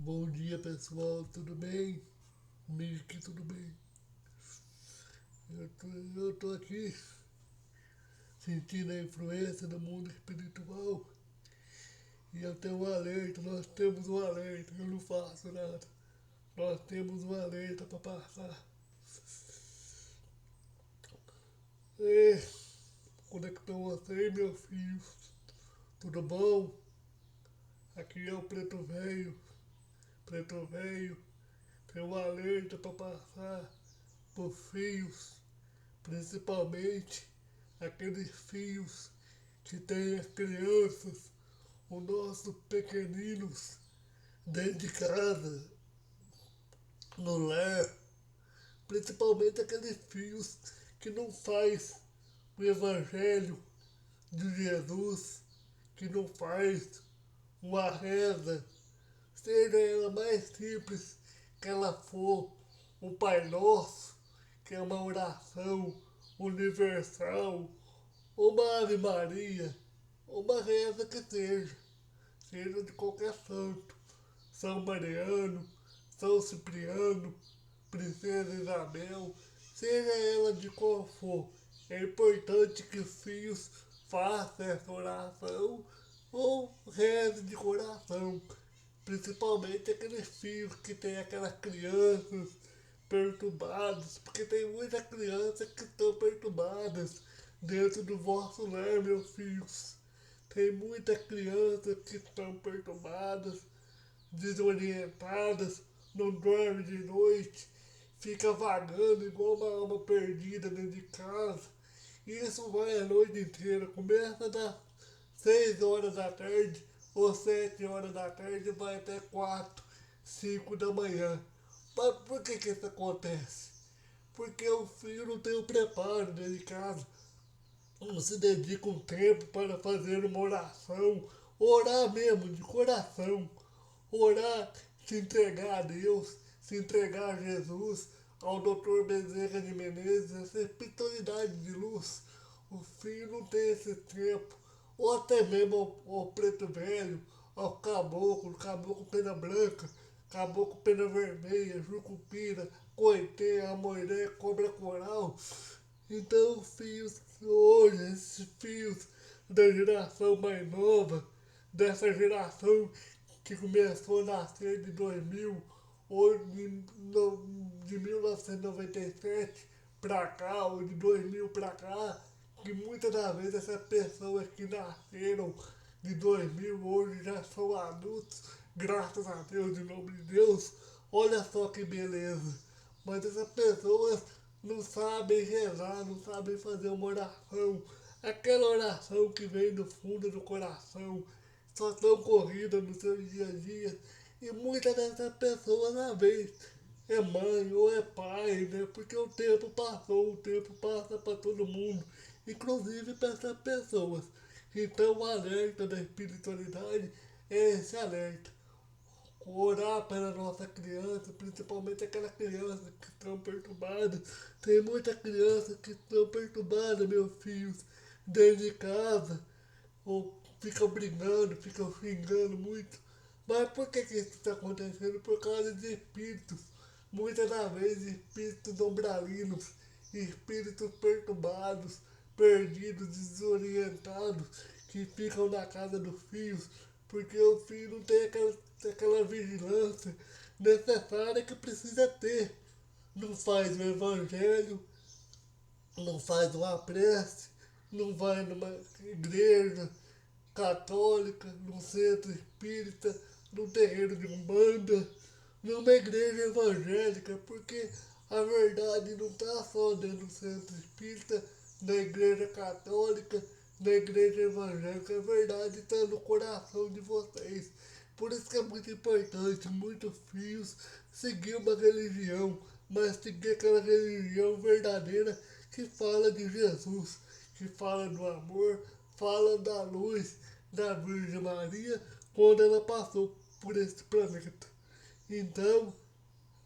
Bom dia pessoal, tudo bem? Comigo aqui tudo bem. Eu tô aqui sentindo a influência do mundo espiritual e eu tenho um alerta, nós temos um alerta, eu não faço nada. Nós temos um alerta para passar. E conectou você, meus filhos. Tudo bom? Aqui é o Preto Velho. Preto Velho tem um alerta para passar por fios, principalmente aqueles fios que tem as crianças, os nossos pequeninos dentro de casa, no lar, principalmente aqueles fios que não faz o evangelho de Jesus, que não faz uma reza, seja ela mais simples que ela for, um Pai Nosso, que é uma oração universal, uma Ave Maria, uma reza que seja de qualquer santo, São Mariano, São Cipriano, Princesa Isabel, seja ela de qual for, é importante que os filhos façam essa oração ou reze de coração, principalmente aqueles filhos que tem aquelas crianças perturbadas, porque tem muitas crianças que estão perturbadas dentro do vosso lar, meus filhos. Tem muitas crianças que estão perturbadas, desorientadas, não dorme de noite, fica vagando igual uma alma perdida dentro de casa. E isso vai a noite inteira, começa das 6 horas da tarde ou 7 horas da tarde e vai até 4, 5 da manhã. Mas por que isso acontece? Porque o filho não tem o preparo dentro de casa, não se dedica um tempo para fazer uma oração, orar mesmo, de coração, orar, se entregar a Deus, se entregar a Jesus, ao Dr. Bezerra de Menezes, essa espiritualidade de luz. O filho não tem esse tempo, ou até mesmo ao preto velho, ao caboclo, caboclo pena branca, caboclo pena vermelha, jucupira, coité, amoiré, cobra coral. Então, filhos, hoje, esses filhos da geração mais nova, dessa geração que começou a nascer de 2000, ou de 1997 para cá, ou de 2000 para cá, que muitas das vezes essas pessoas que nasceram de 2000 hoje já são adultos, graças a Deus, em nome de Deus. Olha só que beleza. Mas essas pessoas não sabem rezar, não sabem fazer uma oração. Aquela oração que vem do fundo do coração, só tão corrida no seu dia a dia. E muitas dessas pessoas, às vezes, é mãe ou é pai, né? Porque o tempo passou, o tempo passa para todo mundo, inclusive para essas pessoas. Então o alerta da espiritualidade é esse alerta. Orar pela nossa criança, principalmente aquelas crianças que estão perturbadas. Tem muitas crianças que estão perturbadas, meus filhos, dentro de casa, ou ficam brigando, ficam xingando muito. Mas por que isso está acontecendo? Por causa de espíritos. Muitas das vezes espíritos ombralinos, espíritos perturbados, perdidos, desorientados, que ficam na casa dos filhos, porque o filho não tem aquela vigilância necessária que precisa ter. Não faz o evangelho, não faz uma prece, não vai numa igreja católica, num centro espírita, num terreiro de umbanda, numa igreja evangélica, porque a verdade não está só dentro do centro espírita, na igreja católica, na igreja evangélica, a verdade está no coração de vocês. Por isso que é muito importante, muitos filhos, seguir uma religião, mas seguir aquela religião verdadeira que fala de Jesus, que fala do amor, fala da luz da Virgem Maria quando ela passou por este planeta. Então,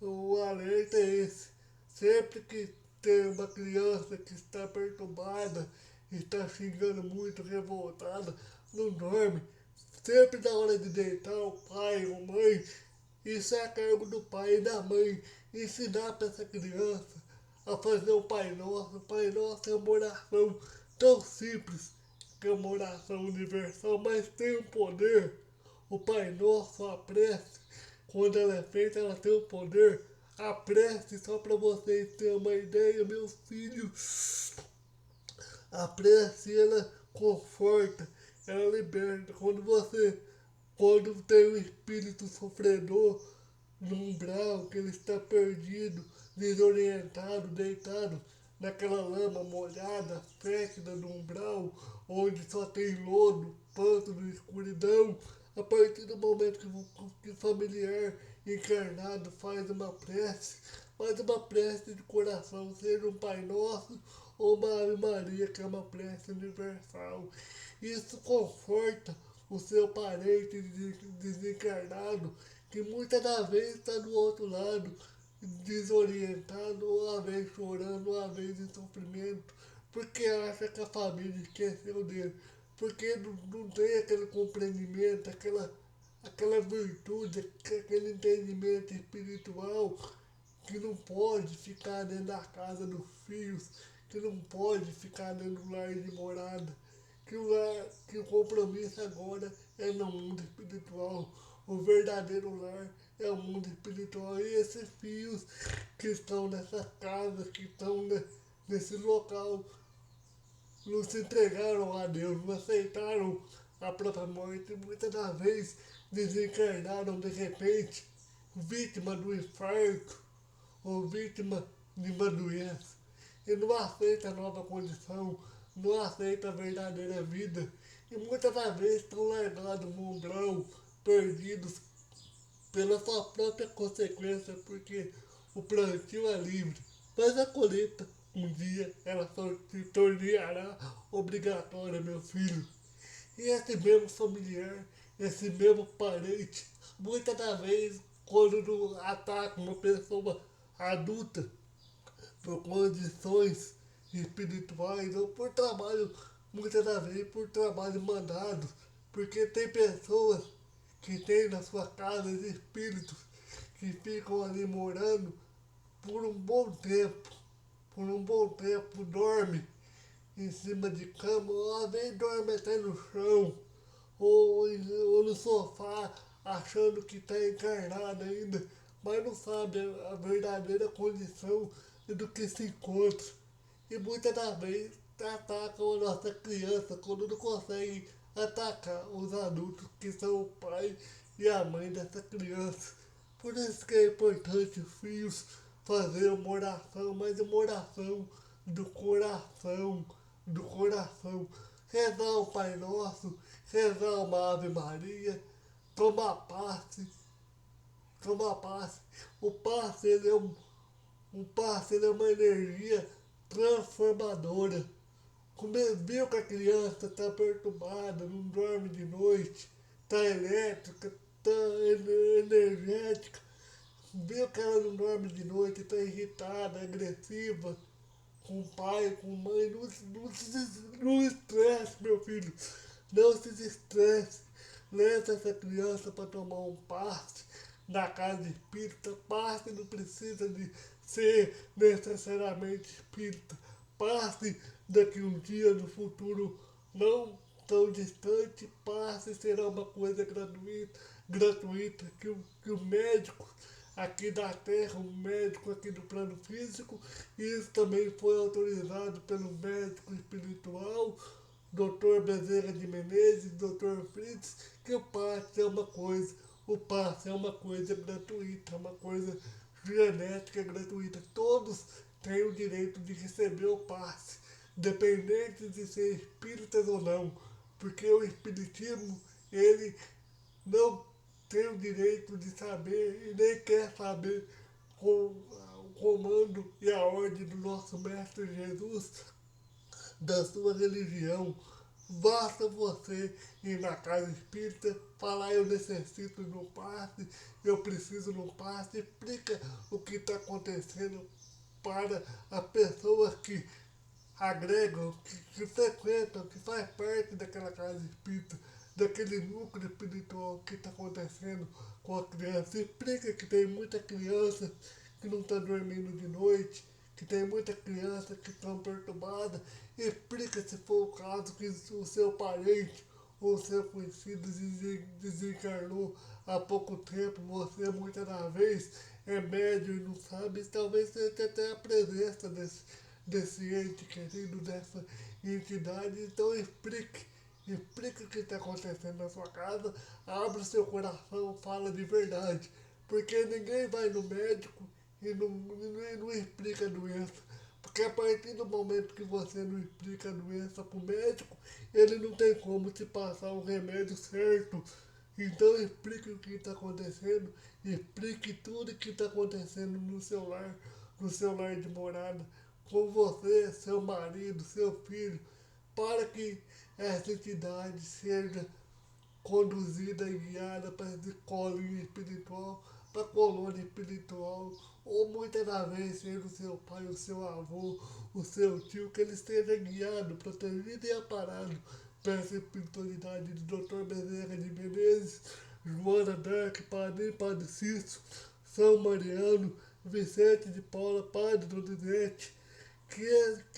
o alerta é esse. Sempre que tem uma criança que está perturbada, está xingando muito, revoltada, não dorme. Sempre na hora de deitar, o pai ou mãe Isso é a cargo do pai e da mãe, ensinar para essa criança a fazer o Pai Nosso. O Pai Nosso é uma oração tão simples, que é uma oração universal, mas tem um poder. O Pai Nosso, a prece, quando ela é feita, ela tem um poder. A prece, só para vocês terem uma ideia, meus filhos, a prece, ela conforta, ela liberta. Quando tem um espírito sofredor no umbral, que ele está perdido, desorientado, deitado naquela lama molhada, fétida do umbral, onde só tem lodo, pântano, escuridão, a partir do momento que o familiar encarnado faz uma prece de coração, seja um Pai Nosso ou uma Ave Maria, que é uma prece universal. Isso conforta o seu parente desencarnado, que muitas das vezes está do outro lado, desorientado, ou às vezes chorando, ou às vezes em sofrimento, porque acha que a família esqueceu dele, porque não tem aquele compreendimento, aquela virtude, aquele entendimento espiritual, que não pode ficar dentro da casa dos filhos, que não pode ficar dentro do lar de morada, que o compromisso agora é no mundo espiritual. O verdadeiro lar é o mundo espiritual. E esses filhos que estão nessa casa, que estão nesse local, não se entregaram a Deus, não aceitaram a própria morte. Muitas das vezes desencarnaram de repente, vítima do infarto ou vítima de uma doença. E não aceita a nova condição, não aceita a verdadeira vida. E muitas das vezes estão largados no umbral, perdidos pela sua própria consequência, porque o plantio é livre, mas a colheita, um dia, ela só se tornará obrigatória, meu filho. E esse mesmo familiar, esse mesmo parente, muitas das vezes, quando ataca uma pessoa adulta, por condições espirituais ou por trabalho, muitas das vezes por trabalho mandado, porque tem pessoas que têm na sua casa espíritos que ficam ali morando por um bom tempo, dorme em cima de cama, ou às vezes dorme até no chão, ou no sofá, achando que está encarnado ainda, mas não sabe a verdadeira condição do que se encontra. E muitas das vezes atacam a nossa criança quando não conseguem atacar os adultos que são o pai e a mãe dessa criança. Por isso que é importante, filhos, fazer uma oração, mas uma oração do coração. Rezar o Pai Nosso, rezar uma Ave Maria, tomar passe, tomar passe. O passe, um passe, ele é uma energia transformadora. Viu que a criança está perturbada, não dorme de noite, está elétrica, está energética, viu que ela não dorme de noite, está irritada, agressiva, com o pai, com a mãe, não estresse, meu filho, não se estresse. Leva essa criança para tomar um passe na casa espírita. Passe não precisa de ser necessariamente espírita. Passe daqui um dia no futuro não tão distante, passe será uma coisa gratuita que o médico aqui da Terra, um médico aqui do plano físico, e isso também foi autorizado pelo médico espiritual, Dr. Bezerra de Menezes, Dr. Fritz, que o passe é uma coisa gratuita, é uma coisa genética gratuita. Todos têm o direito de receber o passe, independente de ser espíritas ou não, porque o espiritismo, ele não tem o direito de saber e nem quer saber com o comando e a ordem do nosso Mestre Jesus, da sua religião. Basta você ir na casa espírita, falar: eu necessito de um passe, eu preciso de um passe, explica o que está acontecendo para as pessoas que agregam, que frequentam, que faz parte daquela casa espírita. daquele núcleo espiritual que está acontecendo com a criança. Explica que tem muita criança que não está dormindo de noite, que tem muita criança que estão perturbada. Explica se for o caso que o seu parente ou seu conhecido desencarnou há pouco tempo, você muitas das vezes é médio e não sabe, talvez seja até a presença desse ente querido, dessa entidade. Então explique o que está acontecendo na sua casa, abra o seu coração, fala de verdade, porque ninguém vai no médico e não explica a doença. Porque a partir do momento que você não explica a doença para o médico, ele não tem como te passar o remédio certo. Então explique o que está acontecendo, explique tudo o que está acontecendo no seu lar de morada, com você, seu marido, seu filho, para que essa entidade seja conduzida e guiada para essa escolinha espiritual, para a colônia espiritual, ou muitas das vezes seja o seu pai, o seu avô, o seu tio, que ele esteja guiado, protegido e amparado pela espiritualidade de Dr. Bezerra de Menezes, Joana Dark, Padre Cício, São Mariano, Vicente de Paula, Padre Donizete, que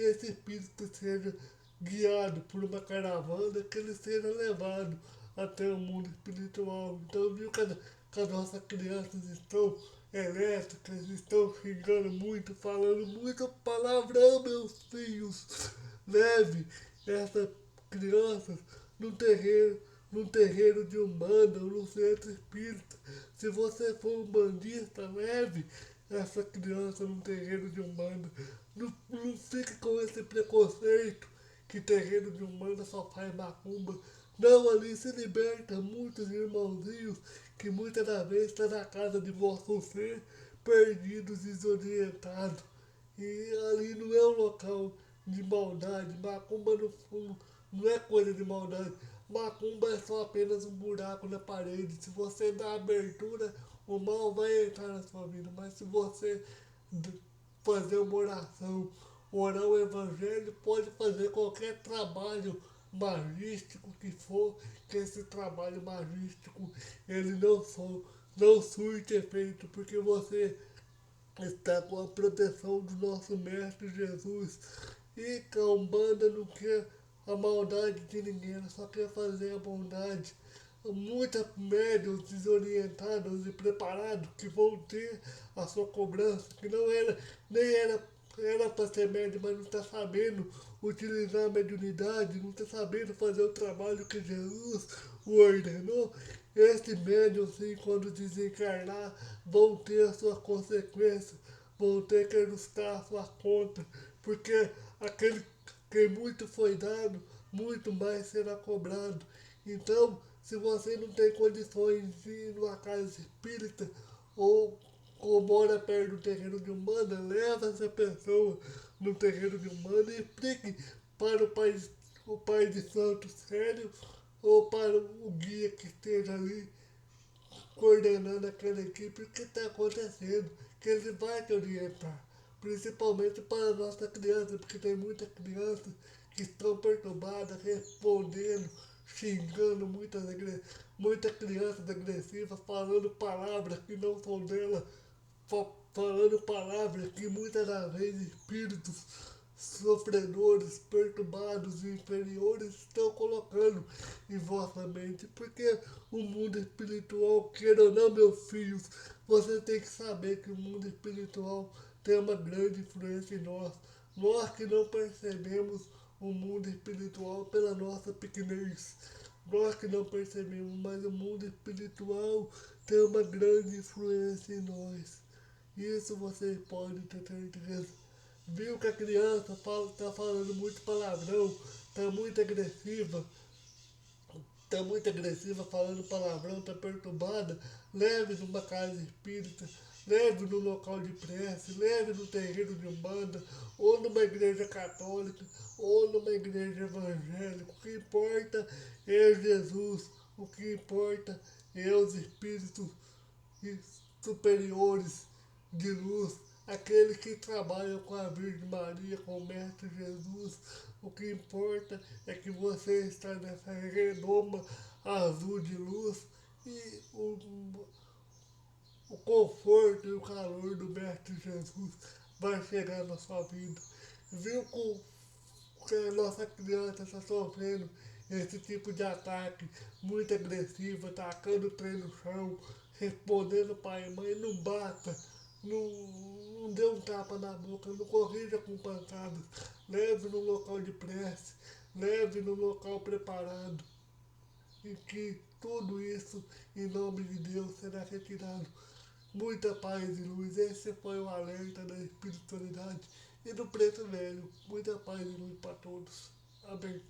esse espírito seja guiado por uma caravana, que ele seja levado até o mundo espiritual. Então, viu que as nossas crianças estão elétricas, estão xingando muito, falando muito palavrão, meus filhos. Leve essas crianças num terreiro de Umbanda, ou num centro espírita. Se você for um bandista, leve essa criança num terreiro de Umbanda. Não fique com esse preconceito que terreiro de Umbanda só faz macumba. Não, ali se liberta muitos irmãozinhos que muitas das vezes estão na casa de vosso ser, perdidos, desorientados. E ali não é um local de maldade. Macumba não é coisa de maldade. Macumba é só apenas um buraco na parede. Se você dá abertura, o mal vai entrar na sua vida. Mas se você fazer uma oração, orar o evangelho, pode fazer qualquer trabalho magístico que for, que esse trabalho magístico ele não surte efeito, porque você está com a proteção do nosso Mestre Jesus. E que a Umbanda não quer a maldade de ninguém, ela só quer fazer a bondade. Muitos médios desorientados e preparados que vão ter a sua cobrança, que não era, nem era para ser médio, mas não está sabendo utilizar a mediunidade, não está sabendo fazer o trabalho que Jesus o ordenou. Esse médium, sim, quando desencarnar, vão ter a sua consequência, vão ter que ajustar a sua conta, porque aquele que muito foi dado, muito mais será cobrado. Então, se você não tem condições de ir numa casa espírita ou mora perto do terreiro de Umbanda, leva essa pessoa no terreiro de Umbanda e explique para o pai de santo sério ou para o guia que esteja ali coordenando aquela equipe o que está acontecendo, que ele vai te orientar, principalmente para a nossa criança, porque tem muita criança que estão perturbadas, respondendo, xingando muita crianças agressivas, falando palavras que não são dela, falando palavras que muitas das vezes espíritos sofredores, perturbados e inferiores estão colocando em vossa mente, porque o mundo espiritual, queira ou não, meus filhos, você tem que saber que o mundo espiritual tem uma grande influência em nós. Nós que não percebemos o mundo espiritual pela nossa pequenez. Nós que não percebemos, mas o mundo espiritual tem uma grande influência em nós. Isso vocês podem ter certeza. Viu que a criança tá falando muito palavrão, tá muito agressiva, falando palavrão, tá perturbada, leve numa casa espírita, leve num local de prece, leve no terreiro de Umbanda, ou numa igreja católica, ou numa igreja evangélica. O que importa é Jesus, o que importa é os espíritos superiores de luz aquele que trabalha com a Virgem Maria, com o Mestre Jesus. O que importa é que você está nessa redoma azul de luz e o conforto e o calor do Mestre Jesus vai chegar na sua vida. Viu que a nossa criança está sofrendo esse tipo de ataque muito agressivo, atacando o trem no chão, respondendo pai e mãe, não bata, não dê um tapa na boca, não corrija com pancadas, leve no local de prece, leve no local preparado, e que tudo isso, em nome de Deus, será retirado. Muita paz e luz. Esse foi o alerta da espiritualidade e do preto velho. Muita paz e luz para todos. Amém.